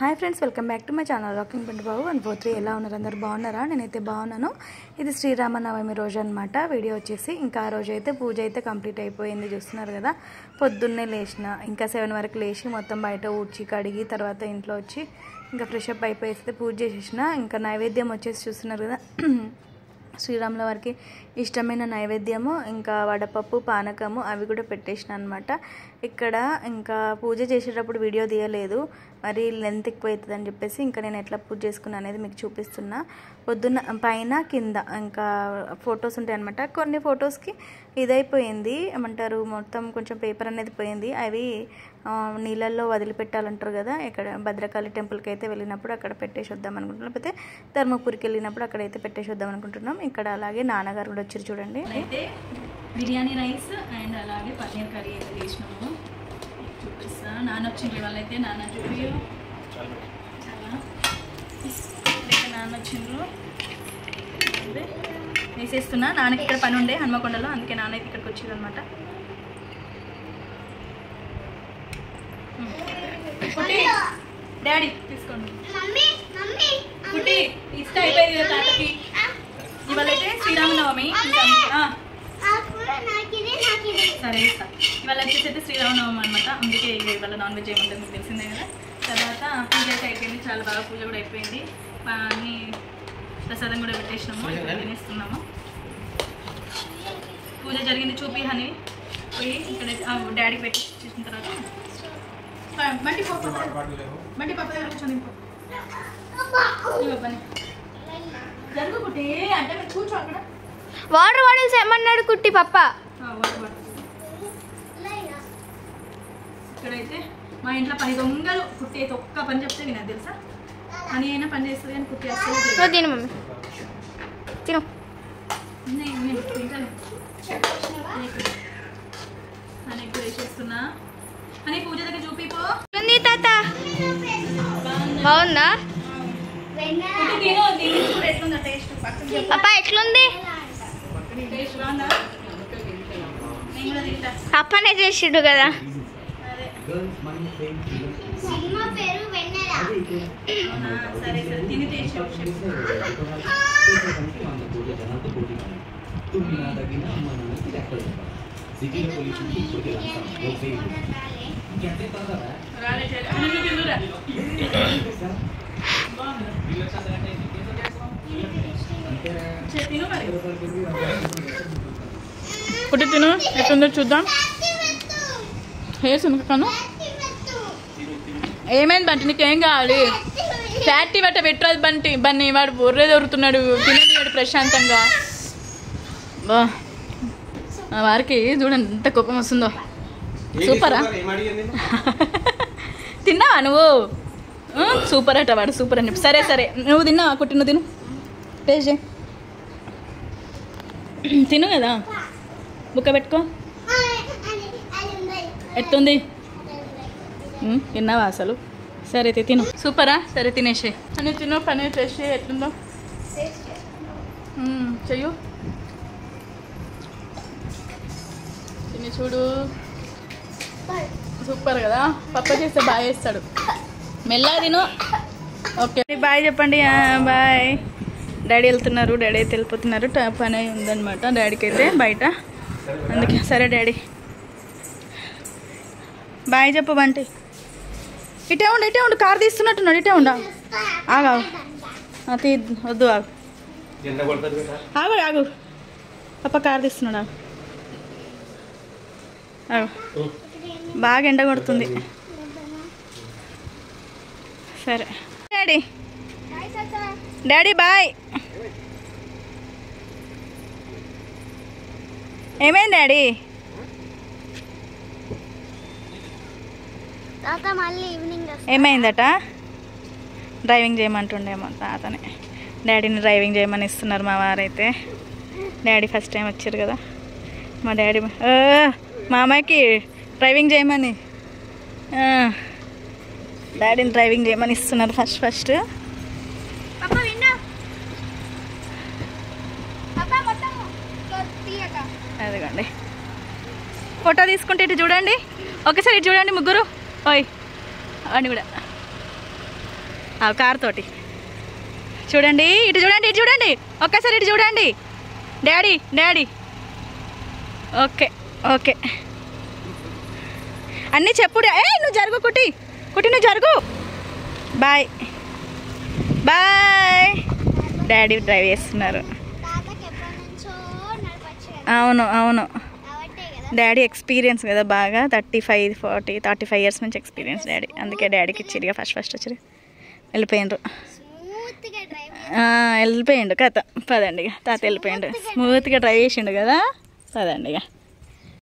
Hi friends, welcome back to my channel rocking బండి బాబు 143. ఎలా ఉన్నారు? అందరు బాగున్నారా? నేనైతే బాగున్నాను. ఇది శ్రీరామనవమి రోజు అనమాట. వీడియో వచ్చేసి ఇంకా ఆ రోజు అయితే పూజ అయితే కంప్లీట్ అయిపోయింది. చూస్తున్నారు కదా, పొద్దున్నే లేచిన ఇంకా 7 వరకు లేచి మొత్తం బయట ఊడ్చి కడిగి తర్వాత ఇంట్లో వచ్చి ఇంకా ఫ్రెష్ అప్ అయిపోయి పూజ చేసేసిన. ఇంకా నైవేద్యం వచ్చేసి చూస్తున్నారు కదా, శ్రీరాముల వారికి ఇష్టమైన నైవేద్యము ఇంకా వడపప్పు పానకము అవి కూడా పెట్టేసిన అనమాట. ఇక్కడ ఇంకా పూజ చేసేటప్పుడు వీడియో తీయలేదు, మరి లెంత్ ఎక్కువ అవుతుంది అని చెప్పేసి ఇంకా నేను ఎట్లా పూజ చేసుకున్నా అనేది మీకు చూపిస్తున్నా. పొద్దున్న పైన కింద ఇంకా ఫొటోస్ ఉంటాయి అనమాట. కొన్ని ఫొటోస్కి ఇదైపోయింది ఏమంటారు, మొత్తం కొంచెం పేపర్ అనేది పోయింది. అవి నీళ్ళల్లో వదిలిపెట్టాలంటారు కదా, ఇక్కడ భద్రకాళి టెంపుల్కి అయితే వెళ్ళినప్పుడు అక్కడ పెట్టేసి వద్దాం అనుకుంటున్నాం, లేకపోతే ధర్మపురికి వెళ్ళినప్పుడు అక్కడైతే పెట్టేసి వద్దాం అనుకుంటున్నాం. ఇక్కడ అలాగే నాన్నగారు కూడా వచ్చారు చూడండి. అయితే బిర్యానీ రైస్ అండ్ అలాగే పన్నీర్ కర్రీ అయితే చేసినాము, చూపిస్తా. నాన్న వచ్చిండ్రు వాళ్ళైతే, నాన్న చూపి చాలా నాన్న వచ్చిండ్రు వేసేస్తున్నా. నాన్నకి ఇక్కడ పని ఉండే హన్మకొండలో, అందుకే నాన్న అయితే ఇక్కడికి వచ్చిండ్రు అనమాట. డాడీ తీసుకోండి, కుట్టి ఇస్తే అయిపోయింది కదా తాతకి. ఇవాళ అయితే శ్రీరామనవమి, సరే ఇస్తా. ఇవాళ వచ్చేసి అయితే శ్రీరామనవమి అనమాట, అందుకే ఇవాళ నాన్ వెజ్ ఏముంటుంది మీకు తెలిసిందే కదా. తర్వాత పూజ అయితే అయిపోయింది, చాలా బాగా పూజ కూడా అయిపోయింది. అన్నీ ప్రసాదం కూడా పెట్టేసినాము, తినేస్తున్నాము. పూజ జరిగింది చూపి అని పోయి ఇక్కడ డాడీకి పెట్టి చేసిన తర్వాత మంటి పాప దగ్గర కూర్చొని పని జరుగు కుట్టి అంటే కూర్చో అక్కడ. వాటర్ బాటిల్స్ ఏమన్నాడు కుట్టి పప్ప? ఇక్కడైతే మా ఇంట్లో 10 దొంగలు. కుట్టి అయితే ఒక్క పని చెప్తే వినదు తెలుసా, అని అయినా పని చేస్తుంది కానీ కుట్టి అసలు తిను మమ్మీ, తిను. అని ఎక్కువ వేసేస్తున్నా అని పూజ దగ్గర చూపిపో. తాత బాగుందా పప్ప? ఎట్లుంది? అప్పనే చేసిండు కదా. సరే సరే తిని టేస్ట్ కుట్టి తిను, ఎట్లుందో చూద్దాం. హెయిర్స్ కను ఏమైంది బంటి, నీకేం కావాలి? ఫ్యాటీ బట్ట పెట్టరాదు బంటి. బన్నీ వాడు బొర్రే దొరుకుతున్నాడు, తినేది వాడు ప్రశాంతంగా. బా వారికి చూడండి ఎంత కోపం వస్తుందో. సూపరా? తిన్నావా నువ్వు? సూపర్ అట వాడు, సూపర్ అని చెప్పి. సరే సరే నువ్వు తిన్నావా కుట్టి? నువ్వు తిను, టేస్ట్ చేయి, తిను కదా. బుక్క పెట్టుకో. ఎట్లుంది? తిన్నావా అసలు? సరే అయితే తిను. సూపరా? సరే తినేసే అని తిను. పని చేసి ఎట్లుందో చెయ్యు, తిని చూడు. సూపర్ కదా. పప్ప చేస్తే బాగా చేస్తాడు. మెల్లగా తిను. ఓకే బాయ్ చెప్పండి. బాయ్. డాడీ వెళ్తున్నారు, డాడీ అయితే వెళ్ళిపోతున్నారు. పని ఉందన్నమాట డాడీకి అయితే బయట, అందుకే. సరే డాడీ బాయ్ చెప్పు బంటి. ఇటే ఉండు, ఇటే ఉండు. కారు తీస్తున్నట్టున్నాడు, ఇటే ఉండు. ఆగు తీ, వద్దు ఆగు ఆగు ఆగు. పప్ప కారు తీస్తున్నాడు, ఆగు. బాగా ఎండ కొడుతుంది. సరే డాడీ, డాడీ బాయ్. ఏమైంది డాడీ? ఏమైందట? డ్రైవింగ్ చేయమంటుండేమో తాతనే. డాడీని డ్రైవింగ్ చేయమని ఇస్తున్నారు మా వారైతే. డాడీ ఫస్ట్ టైం వచ్చారు కదా, మా డాడీ మా అమ్మాయికి డ్రైవింగ్ చేయమని డాడీని డ్రైవింగ్ చేయమని ఇస్తున్నారు ఫస్ట్. అదిగోండి ఫోటో తీసుకుంటే ఇటు చూడండి, ఒకసారి ఇటు చూడండి ముగ్గురు. ఓయ్ అని కూడా కార్ తోటి. చూడండి ఇటు చూడండి, ఇటు చూడండి, ఒక్కసారి ఇటు చూడండి. డాడీ డాడీ ఓకే ఓకే అన్నీ చెప్పుడు. నువ్వు జరుగు కుట్టి, కుట్టి నువ్వు జరుగు. Bye bye. డాడీ డ్రైవ్ చేస్తున్నారు. అవును అవును, డాడీ ఎక్స్పీరియన్స్ కదా బాగా, 35 ఇయర్స్ నుంచి ఎక్స్పీరియన్స్ డాడీ. అందుకే డాడీకి ఇచ్చిరిగా ఫస్ట్ వచ్చి వెళ్ళిపోయిండ్రు. వెళ్ళిపోయిండు కథ. పదండి ఇక తాత వెళ్ళిపోయిండు. స్మూత్గా డ్రైవ్ చేసిండు కదా. పదండి ఇక.